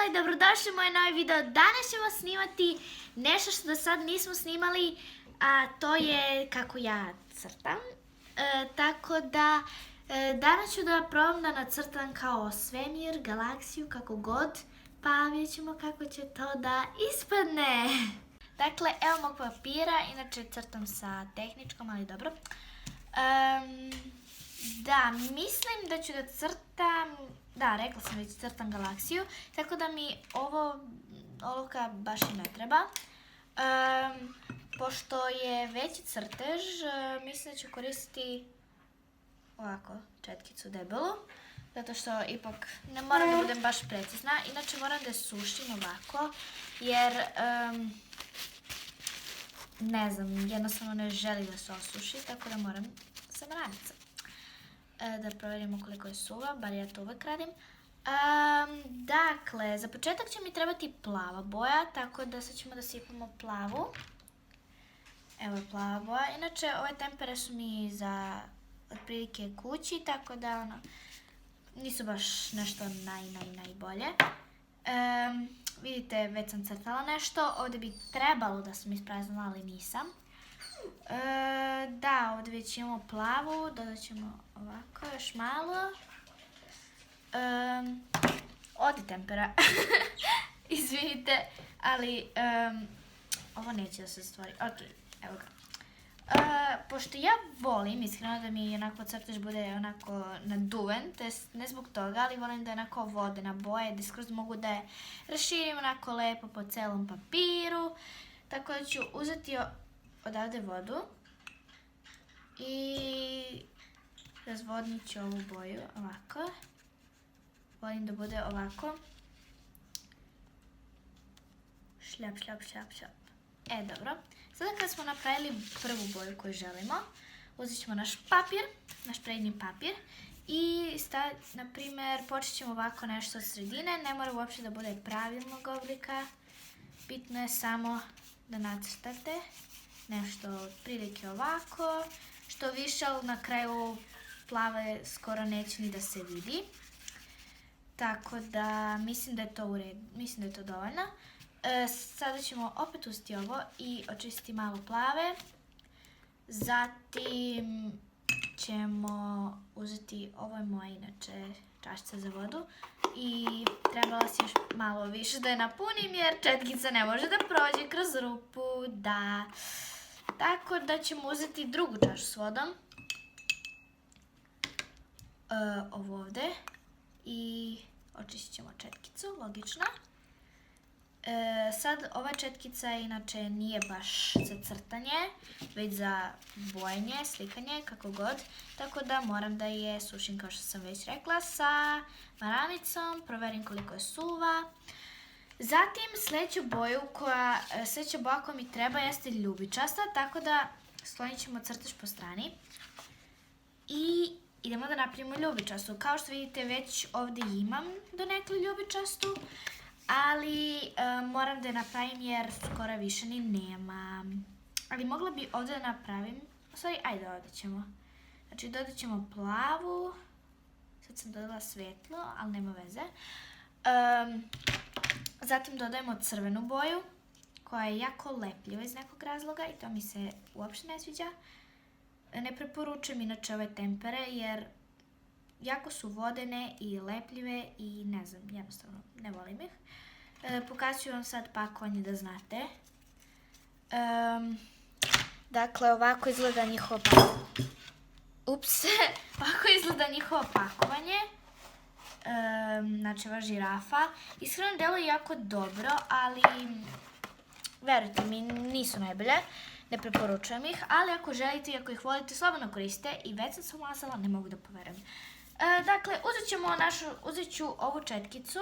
i dobrodošli u moj novi video. Danas ćemo snimati nešto što do sad nismo snimali, a to je kako ja crtam. Tako da danas ću da probam da nacrtam kao svemir, galaksiju, kako god, pa vidjet ćemo kako će to da ispadne. Dakle, evo mog papira, inače crtam sa tehničkom, ali dobro. Da, mislim da ću da crtam, da, rekla sam već crtam galaksiju, tako da mi olovka baš i ne treba. Pošto je veći crtež, mislim da ću koristiti ovako četkicu debelu, zato što ipak ne moram da budem baš precizna, inače moram da je sušim ovako, jer ne znam, jednostavno ne želi da se osuši, tako da moram sa mranica. Da provjerimo koliko je suva, bar ja to uvek radim. Dakle, za početak će mi trebati plava boja, tako da sad ćemo da sipamo plavu. Evo je plava boja. Inače, ove tempere su mi za otprilike kući, tako da nisu baš nešto najbolje. Vidite, već sam crtala nešto. Ovdje bi trebalo da sam ispraznila, ali nisam. Da, ovdje već imamo plavu, dodat ćemo ovako još malo. Odi tempera, izvinite, ali ovo neće da se stvori. Ok, evo ga. Pošto ja volim, iskreno da mi onako crtež bude onako naduven, ne zbog toga, ali volim da je onako vodena boja, da skroz mogu da je raširim onako lepo po celom papiru. Tako da ću uzeti odavde vodu i razvodnit ću ovu boju ovako. Volim da bude ovako. Šljap, šljap, šljap, šljap. Dobro. Sada kad smo napravili prvu boju koju želimo, uzet ćemo naš papir, naš prednji papir i na primjer počet ćemo ovako nešto od sredine. Ne mora uopšte da bude pravilnog oblika. Bitno je samo da nacrtate nešto otprilike ovako, što više, ali na kraju plave skoro neće ni da se vidi. Tako da mislim da je to u redu, mislim da je to dovoljno. Sada ćemo opet uzeti ovo i očistiti malo plave. Zatim ćemo uzeti, ovo je moja inače čašica za vodu i trebala si još malo više da je napunim jer četkica ne može da prođe kroz rupu, da. Tako da ćemo uzeti drugu čašu s vodom, ovo ovde, i očistit ćemo četkicu, logično. Sad ova četkica inače nije baš za crtanje, već za bojenje, slikanje, kako god, tako da moram da je sušim, kao što sam već rekla, sa maramicom, proverim koliko je suva. Zatim sljedeća boja koja mi treba jeste ljubičasta, tako da sklonit ćemo crtež po strani i idemo da napravimo ljubičastu. Kao što vidite, već ovdje imam donekle ljubičastu, ali moram da je napravim jer skoro više ni nema. Ali mogla bi ovdje da napravim, ajde ovdje ćemo. Znači dodat ćemo plavu, sad sam dodala svetlo, ali nema veze. Zatim dodajemo crvenu boju, koja je jako lepljiva iz nekog razloga i to mi se uopšte ne sviđa. Ne preporučujem inače ove tempere jer jako su vodene i lepljive i ne znam, jednostavno ne volim ih. Pokazat ću vam sad pakovanje da znate. Dakle, ovako izgleda njihovo pakovanje. Ovako izgleda njihovo pakovanje. Znači ova žirafa. Iskreno deluje jako dobro, ali verujte mi, nisu najbolje. Ne preporučujem ih, ali ako želite i ako ih volite, slobodno koristite i već sam se umazala, ne mogu da poverujem. Dakle, uzet ću ovu četkicu,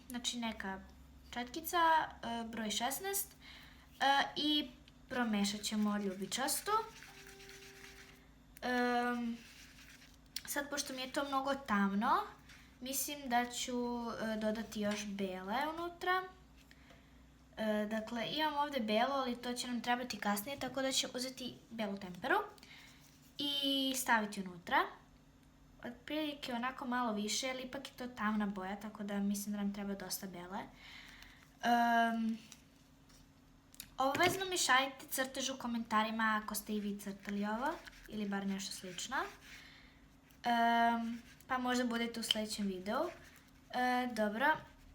znači neka četkica, broj 16, i promešat ćemo ljubičastu. Sad, pošto mi je to mnogo tamno, mislim da ću dodati još bele unutra. Dakle, imam ovdje belo, ali to će nam trebati kasnije, tako da ću uzeti belu temperu i staviti unutra. otprilike onako malo više, ali ipak je to tamna boja, tako da mislim da nam treba dosta bele. Obavezno mi šaljite crtež u komentarima ako ste i vi crtali ovo, ili bar nešto slično. Pa možda budete u sljedećem videu. Dobro,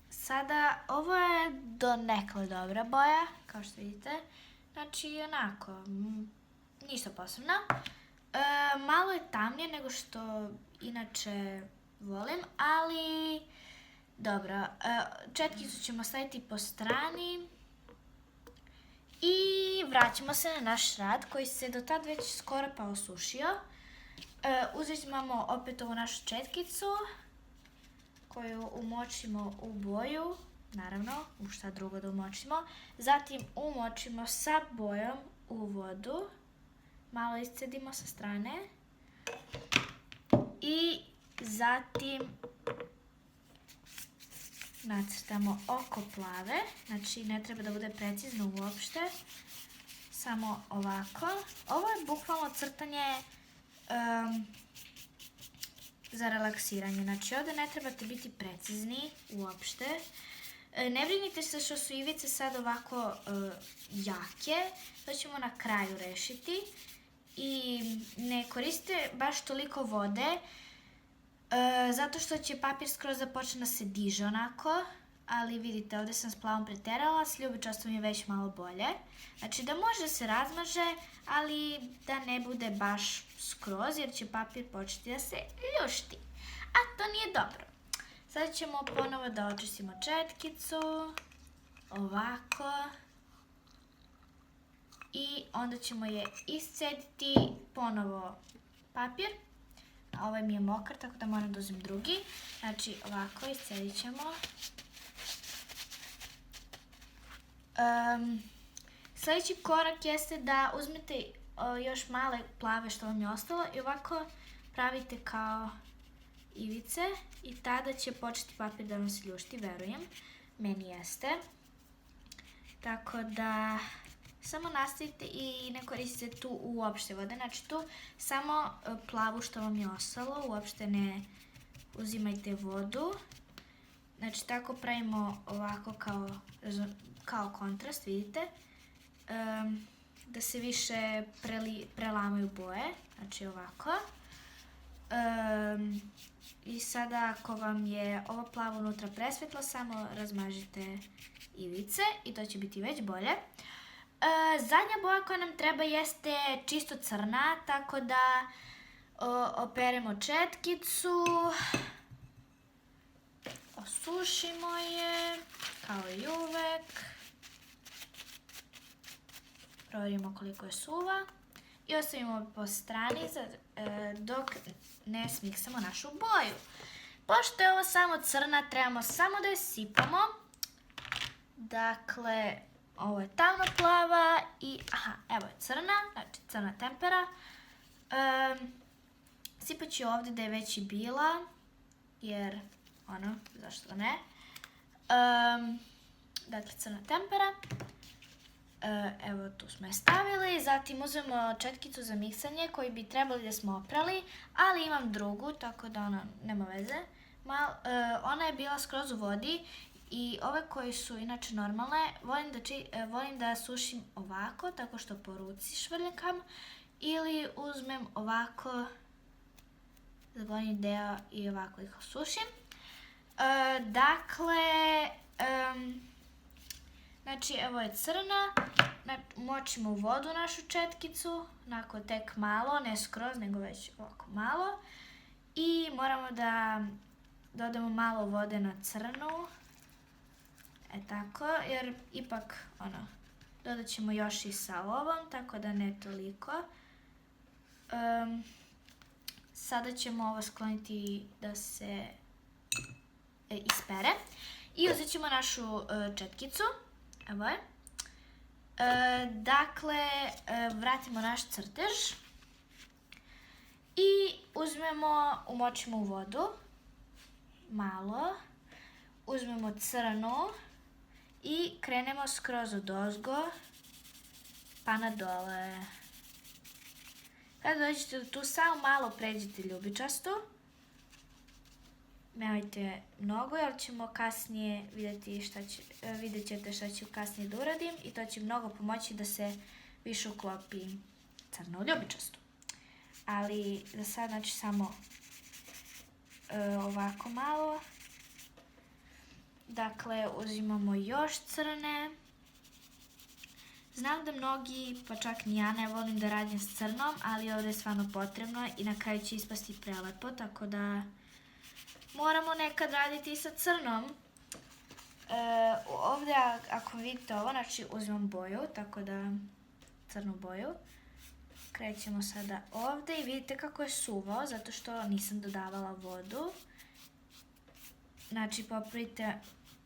sada ovo je donekle dobra boja, kao što vidite. Znači, onako, ništa posebno. Malo je tamnije nego što inače volim, ali dobro. Četkicu ćemo staviti po strani i vraćamo se na naš rad koji se do tad već skoro pa osušio. Uzimamo opet ovu našu četkicu koju umočimo u boju, naravno, u šta drugo da umočimo. Zatim umočimo sa bojom u vodu, malo iscedimo sa strane i zatim nacrtamo oko plave, znači ne treba da bude precizno uopšte, samo ovako. Ovo je bukvalno crtanje za relaksiranje, znači ovdje ne trebate biti precizni uopšte. Ne brinite se što su ivice sad ovako jake, to ćemo na kraju rešiti i ne koristite baš toliko vode zato što će papir skroz da počne da se diže onako, ali vidite ovdje sam s plavom preterala, s ljubičastom je već malo bolje. Znači da može da se razmaže, ali da ne bude baš skroz jer će papir početi da se ljušti, a to nije dobro. Sada ćemo ponovo da očistimo četkicu, ovako, i onda ćemo je iscediti ponovo papir. Ovaj mi je mokar, tako da moram da uzmem drugi. Znači ovako iscedit ćemo. Sljedeći korak jeste da uzmete još male plave što vam je ostalo i ovako pravite kao ivice i tada će početi papir da vam se ljušti, verujem. Meni jeste. Tako da samo nastavite i ne koristite tu uopšte vode. Znači tu samo plavu što vam je ostalo, uopšte ne uzimajte vodu. Znači tako pravimo ovako kao kontrast, vidite. Da se više prelamaju boje, znači ovako. I sada ako vam je ovo plavo unutra presvetlo, samo razmažite ivice i to će biti već bolje. Zadnja boja koja nam treba jeste čisto crna, tako da operemo četkicu, osušimo je kao i uvek, provjerimo koliko je suva i ostavimo po strani dok ne smiksamo našu boju. Pošto je ovo samo crna, trebamo samo da je sipamo. Dakle, ovo je tamno plava i evo je crna, znači crna tempera. Sipat ću ovdje da je već i bila, jer zašto ne. Dakle, crna tempera. Evo tu smo je stavili, zatim uzmemo četkicu za miksanje koju bi trebali da smo oprali, ali imam drugu, tako da ona nema veze. Ona je bila skroz u vodi i ove koje su inače normalne volim da sušim ovako, tako što po ruci švrljkam, ili uzmem ovako za gornji deo i ovako ih osušim. Dakle, znači evo je crna, močimo u vodu našu četkicu, onako tek malo, ne skroz nego već ovako malo. I moramo da dodamo malo vode na crnu, tako, jer ipak dodat ćemo još i sa ovom, tako da ne toliko. Sada ćemo ovo skloniti da se ispere i uzet ćemo našu četkicu. Evo je. Dakle, vratimo naš crtež i umočimo u vodu malo, uzmemo crnu i krenemo skroz odozgo pa na dole. Kada dođete do tu, samo malo pređite ljubičastu nemojte mnogo, jer ćemo kasnije vidjet ćete šta ću kasnije da uradim i to će mnogo pomoći da se više uklopi crno u ljubičastu. Ali za sad, znači, samo ovako malo. Dakle, uzimamo još crne. Znam da mnogi, pa čak ni ja, ne volim da radim s crnom, ali ovdje je stvarno potrebno i na kraju će ispasti prelepo, tako da moramo nekad raditi sa crnom. Ovdje, ako vidite ovo, znači uzimam boju, tako da crnu boju. Krećemo sada ovdje i vidite kako je suvo, zato što nisam dodavala vodu. Znači, popravite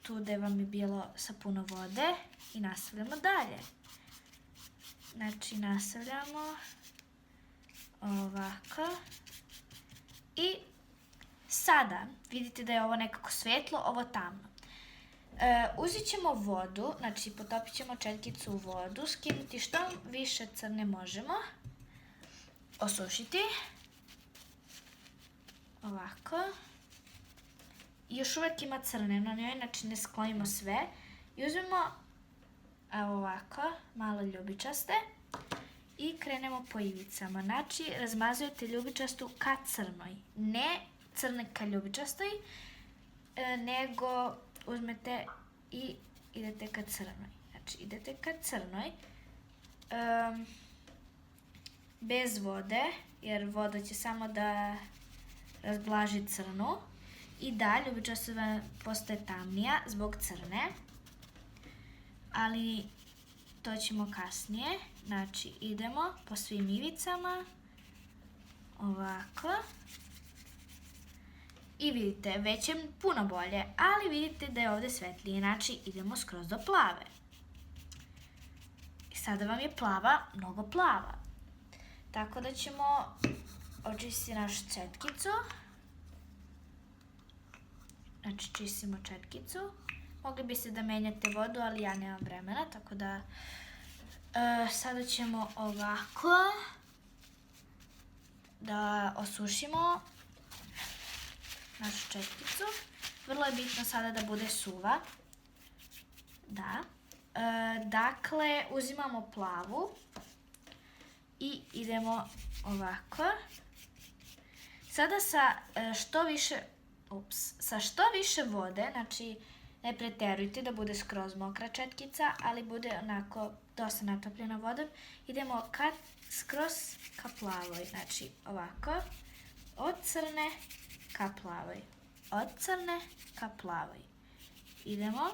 tu gdje vam je bilo sa puno vode i nastavljamo dalje. Znači, nastavljamo ovako. I sada vidite da je ovo nekako svetlo, ovo tamno. Uzet ćemo vodu, znači potopit ćemo četkicu u vodu, skinuti što više crne možemo, osušiti. Ovako. I još uvijek ima crne na njoj, znači ne sklonimo sve. I uzmemo ovako, malo ljubičaste i krenemo po ivicama. Znači, razmazujete ljubičastu ka crnoj. Ne crne ka ljubičastoj, nego uzmete i idete ka crnoj. Znači, idete ka crnoj bez vode, jer voda će samo da razblaži crnu. I da, ljubičasta postaje tamnija zbog crne, ali to ćemo kasnije. Znači, idemo po svim ivicama, ovako. I vidite, već je puno bolje, ali vidite da je ovdje svetlije, znači idemo skroz do plave. I sada vam je plava, mnogo plava. Tako da ćemo očistiti našu četkicu. Znači, čistimo četkicu. Mogli biste da menjate vodu, ali ja nemam vremena, tako da sada ćemo ovako da osušimo našu četkicu. Vrlo je bitno sada da bude suva. Da. Dakle, uzimamo plavu i idemo ovako. Sada sa što više vode, znači ne preterujte da bude skroz mokra četkica, ali bude onako dosta natopljena vodom. Idemo skroz ka plavoj, znači ovako, od crne ka plavoj, od crne ka plavoj. Idemo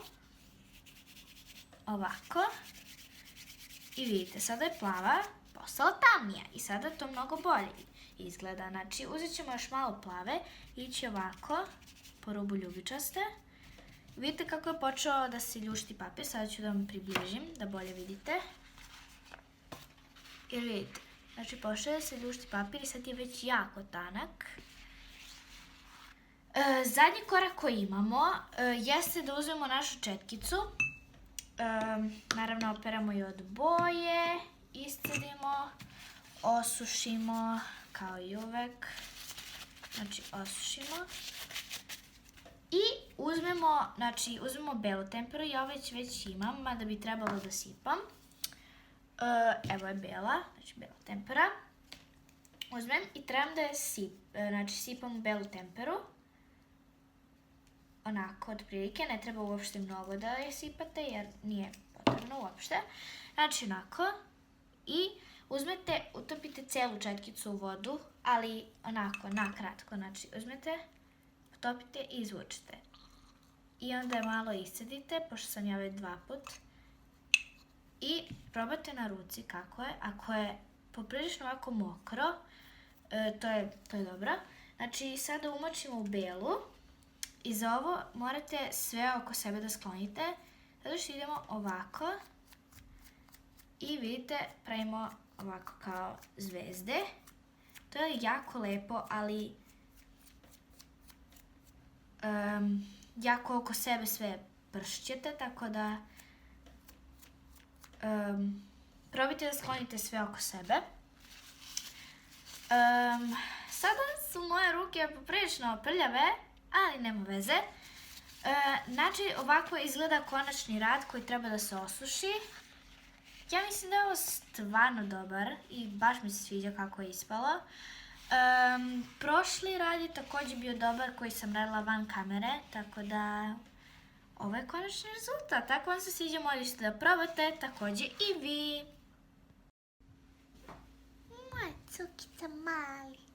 ovako i vidite, sada je plava postala tamnija i sada to mnogo bolje izgleda. Znači, uzet ćemo još malo plave i ići ovako po rubu ljubičaste. Vidite kako je počeo da se ljušti papir, sada ću da vam približim da bolje vidite. Jer vidite, znači počeo da se ljušti papir i sad je već jako tanak. Zadnji korak koji imamo jeste da uzmemo našu četkicu. Naravno, operamo je od boje, iscedimo, osušimo kao i uvek. Znači, osušimo. I uzmemo belu temperu, ja već imam, mada bi trebalo da sipam. Evo je bela, znači bela tempera. Uzmem i trebam da je sipam u belu temperu. Onako, od prilike, ne treba uopšte mnogo da je sipate, jer nije potrebno uopšte. Znači, onako, i uzmete, utopite celu četkicu u vodu, ali onako, nakratko, znači, uzmete, potopite i izvučete. I onda je malo iscedite, pošto sam ja već 2 put. I probate na ruci kako je. Ako je poprilično ovako mokro, to je dobro. Znači, sada umočimo u belu. I za ovo morate sve oko sebe da sklonite. Zato što idemo ovako. I vidite, pravimo ovako kao zvezde. To je jako lepo, ali jako oko sebe sve pršćete, tako da probajte da sklonite sve oko sebe. Sada su moje ruke poprilično prljave, ali nema veze. Znači, ovako izgleda konačni rad koji treba da se osuši. Ja mislim da je ovo stvarno dobar i baš mi se sviđa kako je ispalo. Prošli rad je također bio dobar koji sam radila van kamere, tako da ovo je konačni rezultat. Ako vam se sviđa, možete da probate, također i vi. Moj cukica mali.